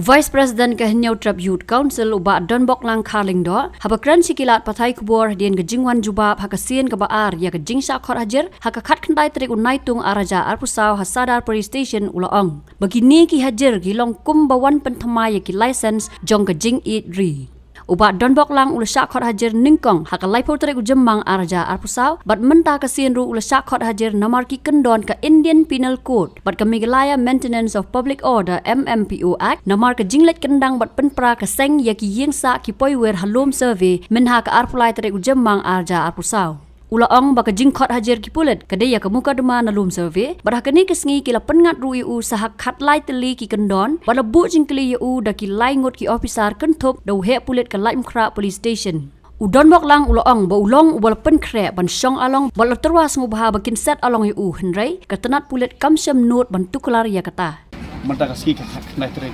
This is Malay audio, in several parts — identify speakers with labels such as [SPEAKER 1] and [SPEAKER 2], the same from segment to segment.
[SPEAKER 1] Vice President ke New Trap Youth Council uba Don Bok Lang Karling do habakran sikilat patai kubur dien gejingwan jubab hakasien ke baar ya gejing syakor hajar hakakat kendai trik unaitung araja arpusau hasadar police station ulaong begini ki hajar gilong kum bawan pentemai ki license jong gejing idri uba Don Bok Lang ula syakor hajar ningkong hakalai po trik ujemang araja arpusau bat menta kasien ru ula syakor hajar namar ki kendon ke Indian Penal Code bat kemigalaya Maintenance of Public Order MMPO Act namar ke jinglet kendang bat penpra ke seng ya ki yingsa ki poiwer halom survey minha ke arpulai trik ujemang araja arpusau ulaong baka jingkot hajar ki pulet kadaya ke muka dema nalum survey barah kini kesengi kila pengat ru yu sahak khatlai teli ki kendon bala bu jingkli yu da ki lai ngot ki officer kentup dau he pulet ke lai mkra police station Don Bok Lang ulaong ba ulong ubal penkre ban syong along bala terwas ngubah bakin set along yu henry ketenat pulet kamsyam note ban tukular ya kata
[SPEAKER 2] mata kaski ka khnai tre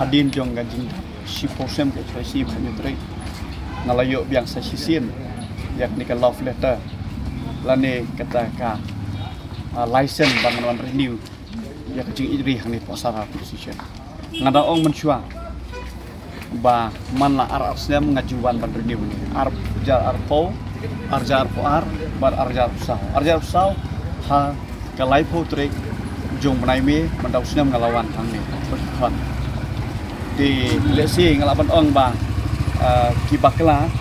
[SPEAKER 2] hadin jong ganjing si posem ke si bhanyu tre ngalayo biang sa sisien yakni ke love letter lani kata ka license bangunan renew ya kecing idri hani pasara position ngada ong mensyua ba man la arasnya mengajuan ban renew ar jar arpo arjar po ar bar arjar usau ha ke laipo trek jong benai me mendausnya ngalawan hang ni berkhon di lesi ngalaban ong ba kibakla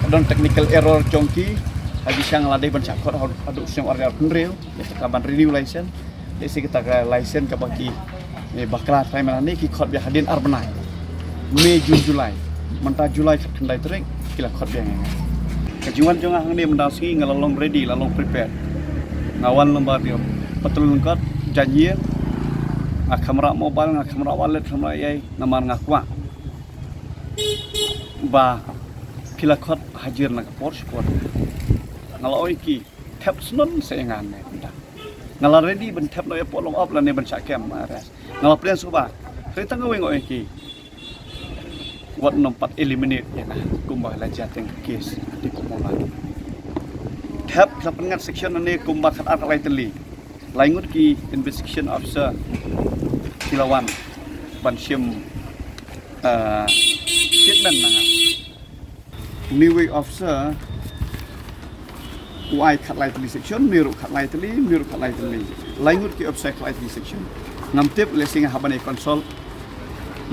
[SPEAKER 2] don technical error jongki lagi siang ladai ban syakor adu siang order penreu ya ban renew license desi kita ke license ke bagi bakla time ni ki khot bi hadin arbenai Mei Jun Julai menta Julai kendai trek kila khot bi ngai kejuan jong hang ni mendasi ngalalong ready lalong prepare ngawan lembar dia betul lengkap janji kamera mobile kamera wallet kamera ai namar ngakwa ba kila khot hajar nak Porsche ngalau iki tap snon sayangan ne ngala ready ben tap no ya polong op la ne ben sakem aras ngala plan suba kereta ngaweng iki wat nompat eliminate ya nah kumbah la jateng case di pomola tap sa pengat section ne kumbah khat ar lai teli laingut ki investigation officer kilawan ban sim statement nanga new way officer uai khat lai teli section miru khat lai teli laingut ki officer khat lai teli section ngamtip lesing habane konsol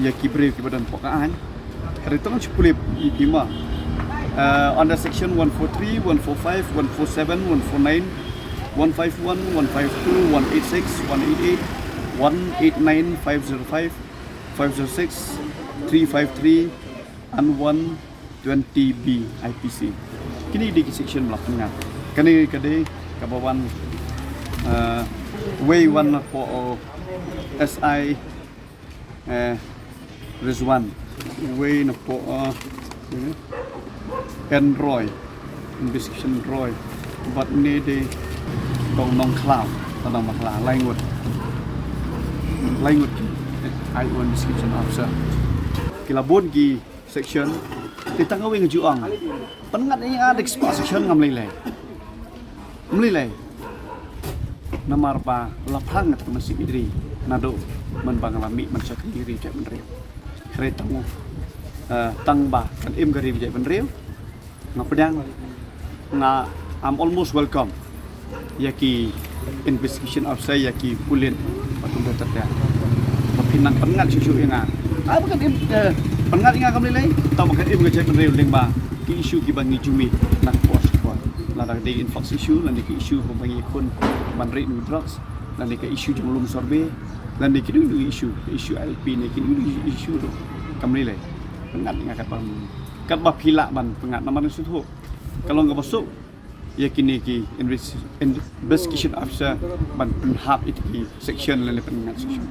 [SPEAKER 2] ya ki brief ki badan pokaan retong chipulip idima under section 143 145 147 149 151 152 186 188 189 505 506 353 and 120B IPC. Kini di section melakukan. Kini kade kabawan way 1 for SI Rizwan way for Android investigation Roy but ni de dong nong cloud tadang makla language I want description officer kilabon gi section kita ngawing juang pengat ini ada section ngamlilai namar pa lapang at masih idri nado man bangalami man sakri diri jay benreu kereta mu tang ba kan im gari jay benreu ngapedang na I'm almost welcome yaki investigation officer yaki pulin patung tertia pinang pengat susu inga bukan im pengat inga ngamlilai tau makan im jay benreu lengba ki isu ki bangi jumi nak pos ladang di infeksi isu dan di isu pembangi kun bandrit new drugs dan di isu jumlum sorbe dan di isu LP ni kini isu tu kami le pengat ingat kat bab hilak ban pengat nama suhu kalau enggak masuk ya kini ki investigation officer ban penhap itu ki section le pengat section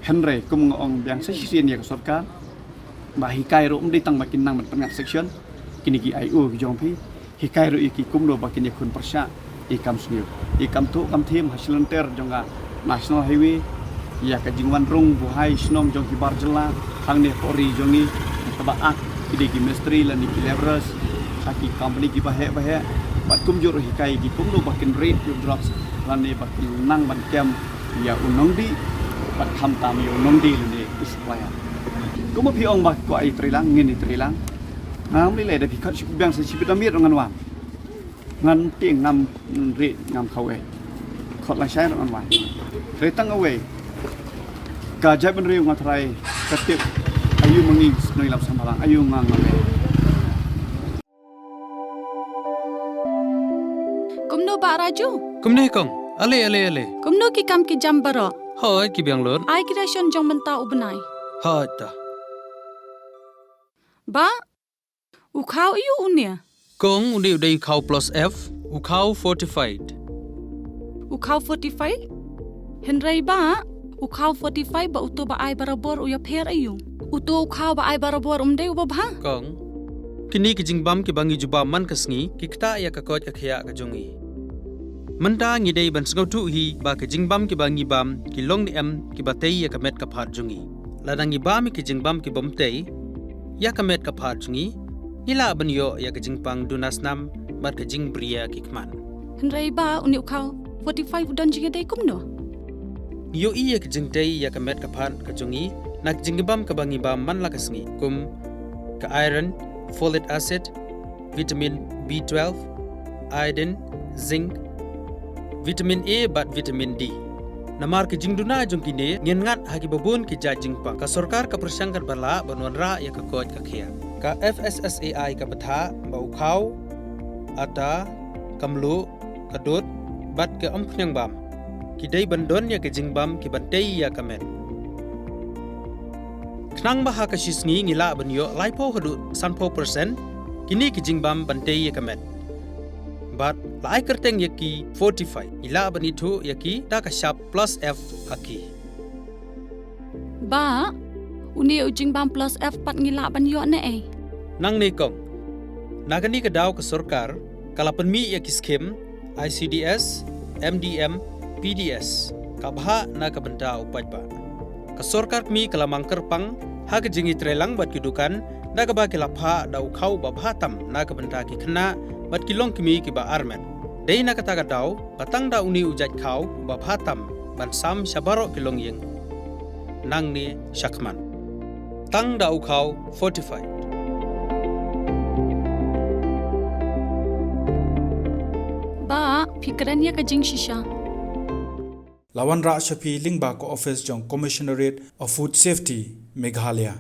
[SPEAKER 2] Henry kum ngong yang sesien ya kesorkan bahikai ro umdi tang makin nang pengat section kini ki IO ki jongpi hikai ro iki kumdo bakin yakun persya ikam sunyu ikam tu kam tim hasilenter jonga national highway ya kajingwan rung buhai snom jong ki barjela hang ne pori jongi tabaak ide ki ministry lan ki laborers aki company ki bahe bat kumjur hikai ki kumdo bakin rate your drugs lan ne bakin nang ban kem ya unong di บัดคำตามอยู่น้องดีเลยอิสราเอลก็มาพี่องค์บักก็ไอ้ตรีลังเงินไอ้ตรีลังน้ำนี่เลยแต่พี่คัดชิบแบงสิชีวิตมีดงานวันงานเตียงงามเรียงามเขาเองขอดลายใช้งานวันเลยตั้งเอาไว้กาใจเป็นเรื่องมาไทยกระติบอายุมังอีหน่วยรับสัมภาระอายุงานมาเลย
[SPEAKER 3] Kumno ba raju?
[SPEAKER 4] Kumne kong, ale.
[SPEAKER 3] Kumno ki kam ki jam baro.
[SPEAKER 4] Hoi ki biang lon.
[SPEAKER 3] Ai ki ration jong menta ubnai.
[SPEAKER 4] Hoi ta.
[SPEAKER 3] Ba? Ukau iu unia.
[SPEAKER 4] Kong undi udai kau plus F, ukau fortified.
[SPEAKER 3] Ukau 45? Henry ba? Ukau 45 ba uto ba ai barabor uya pher ayu. Uto ukau ba ai barabor umde uba ba?
[SPEAKER 4] Kong, kini ki jingbam ki bangi juba man kasngi, ki kta ya ka kot ka khya ka jongi. Manta ngi dei ban sngau tu hi ba ki jingbam ki bangi bam ki long ni em ki batei ya ka met ka phat jongi. Ladangi bam ki jingbam ki bom tei ya ka met ka phat jongi. Ila ban yo ya ka jingpang dunasnam mat ka jing bria ki kman.
[SPEAKER 3] Henry ba uni ukau 45 udan jiga dei kumno.
[SPEAKER 4] Yo iya ka jingtei ya ka met ka phat ka jongi. Nak jingbam ka bangi bam man la kasngi kum ka iron, folic acid, vitamin B12, iodine, zinc, vitamin A bat vitamin D. Namar ke jingduna jongkine ngien ngat hagi babun ki ja jingpa ka sarkar ka persangkan bala banwanra ya ka koj ka khia. Ka FSSAI ka batha bau khau ata kamlu kadut bat ke amkhnyang bam. Ki dei bandon ya ke jingbam ki bantei ya kamet. Knang baha ka shisngi ngila banyo laipo hadu sanpo persen kini ki jingbam bantei ya kamet. But lai kerteng yaki 45 ila banitu yaki ta ka sharp plus F haki.
[SPEAKER 3] Ba? Uni ujing bam plus F pat ngila ban yo ne ai.
[SPEAKER 4] Nang ni kong nagani ka daw ka sarkar kalapan mi yaki skim ICDS, MDM, PDS kabha na ka banta upaj ba. Ka sarkar mi kalamang kerpang ha ka jingi trelang bat kidukan na ka ba kilapha daw khau ba bhatam na ka banta ki khna bat kilong kimi ki ba armen. Dei na kata ka daw patang da uni ujaj khau ba bhatam ban sam shabaro kilong yeng. Nang ni shakman. Tang da khau 45.
[SPEAKER 3] Ba fikran ya ka jing shisha.
[SPEAKER 5] Lawan Ra Shafi Lingba ko office jong Commissionerate of Food Safety Meghalaya